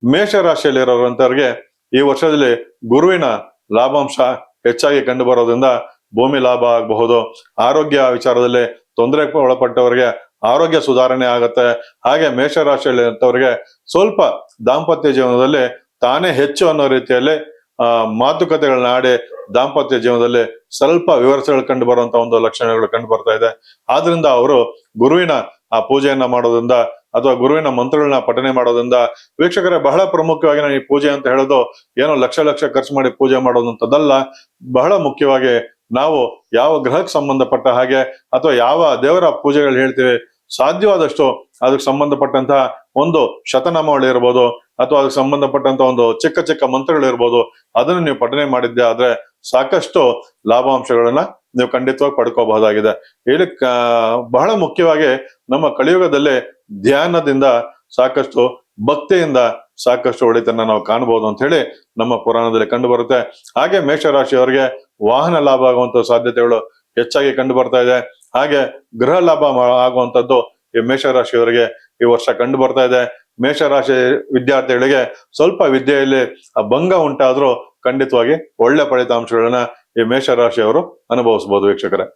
ಮೇಷ ರಾಶಿಯಲ್ಲಿರೋರಂತವ್ರಿಗೆ ಈ ವರ್ಷದಲ್ಲಿ ಗುರುವಿನ ಲಾಭಾಂಶ ಹೆಚ್ಚಾಗಿ ಕಂಡು ಬರೋದ್ರಿಂದ ಭೂಮಿ ಲಾಭ ಆಗಬಹುದು. ಆರೋಗ್ಯ ವಿಚಾರದಲ್ಲಿ ತೊಂದರೆಗೆ ಒಳಪಟ್ಟವರಿಗೆ ಆರೋಗ್ಯ ಸುಧಾರಣೆ ಆಗತ್ತೆ. ಹಾಗೆ ಮೇಷರಾಶಿಯಲ್ಲಿ ಅಂತವರಿಗೆ ಸ್ವಲ್ಪ ದಾಂಪತ್ಯ ಜೀವನದಲ್ಲಿ ತಾನೇ ಹೆಚ್ಚು ಅನ್ನೋ ರೀತಿಯಲ್ಲಿ ಮಾತುಕತೆಗಳನ್ನ ಆಡಿ ದಾಂಪತ್ಯ ಜೀವನದಲ್ಲಿ ಸ್ವಲ್ಪ ವಿವರಿಸಗಳು ಕಂಡು ಬರುವಂತ ಒಂದು ಲಕ್ಷಣಗಳು ಕಂಡು ಬರ್ತಾ ಇದೆ. ಆದ್ರಿಂದ ಅವರು ಗುರುವಿನ ಆ ಪೂಜೆಯನ್ನ ಮಾಡೋದ್ರಿಂದ ಅಥವಾ ಗುರುವಿನ ಮಂತ್ರಗಳನ್ನ ಪಠನೆ ಮಾಡೋದ್ರಿಂದ, ವೀಕ್ಷಕರೇ ಬಹಳ ಪ್ರಮುಖವಾಗಿ ನಾನು ಈ ಪೂಜೆ ಅಂತ ಹೇಳೋದು ಏನೋ ಲಕ್ಷ ಲಕ್ಷ ಖರ್ಚು ಮಾಡಿ ಪೂಜೆ ಮಾಡೋದಂತದಲ್ಲ. ಬಹಳ ಮುಖ್ಯವಾಗಿ ನಾವು ಯಾವ ಗ್ರಹಕ್ಕೆ ಸಂಬಂಧಪಟ್ಟ ಹಾಗೆ ಅಥವಾ ಯಾವ ದೇವರ ಪೂಜೆಗಳು ಹೇಳ್ತೀವಿ ಸಾಧ್ಯವಾದಷ್ಟು ಅದಕ್ಕೆ ಸಂಬಂಧಪಟ್ಟಂತಹ ಒಂದು ಶತನಾಮಗಳು ಇರ್ಬೋದು ಅಥವಾ ಅದಕ್ಕೆ ಸಂಬಂಧಪಟ್ಟಂತ ಒಂದು ಚಿಕ್ಕ ಚಿಕ್ಕ ಮಂತ್ರಗಳು ಇರ್ಬೋದು, ಅದನ್ನು ನೀವು ಪಠನೆ ಮಾಡಿದ್ದೆ ಆದ್ರೆ ಸಾಕಷ್ಟು ಲಾಭಾಂಶಗಳನ್ನ ನೀವು ಖಂಡಿತವಾಗಿ ಪಡ್ಕೋಬಹುದಾಗಿದೆ. ಇದಕ್ಕ ಬಹಳ ಮುಖ್ಯವಾಗಿ ನಮ್ಮ ಕಲಿಯುಗದಲ್ಲಿ ಧ್ಯಾನದಿಂದ ಸಾಕಷ್ಟು ಭಕ್ತಿಯಿಂದ ಸಾಕಷ್ಟು ಒಳಿತನ್ನ ನಾವು ಕಾಣಬಹುದು ಅಂತ ಹೇಳಿ ನಮ್ಮ ಪುರಾಣದಲ್ಲಿ ಕಂಡು ಬರುತ್ತೆ. ಹಾಗೆ ಮೇಷರಾಶಿಯವರಿಗೆ ವಾಹನ ಲಾಭ ಆಗುವಂತ ಸಾಧ್ಯತೆಗಳು ಹೆಚ್ಚಾಗಿ ಕಂಡು ಬರ್ತಾ ಇದೆ. ಹಾಗೆ ಗೃಹ ಲಾಭ ಆಗುವಂತದ್ದು ಈ ಮೇಷರಾಶಿಯವರಿಗೆ ಈ ವರ್ಷ ಕಂಡು ಬರ್ತಾ ಇದೆ. ಮೇಷರಾಶಿ ವಿದ್ಯಾರ್ಥಿಗಳಿಗೆ ಸ್ವಲ್ಪ ವಿದ್ಯೆಯಲ್ಲಿ ಭಂಗ ಉಂಟಾದ್ರೂ ಖಂಡಿತವಾಗಿ ಒಳ್ಳೆ ಫಲಿತಾಂಶಗಳನ್ನ ಈ ಮೇಷರಾಶಿಯವರು ಅನುಭವಿಸಬಹುದು ವೀಕ್ಷಕರೇ.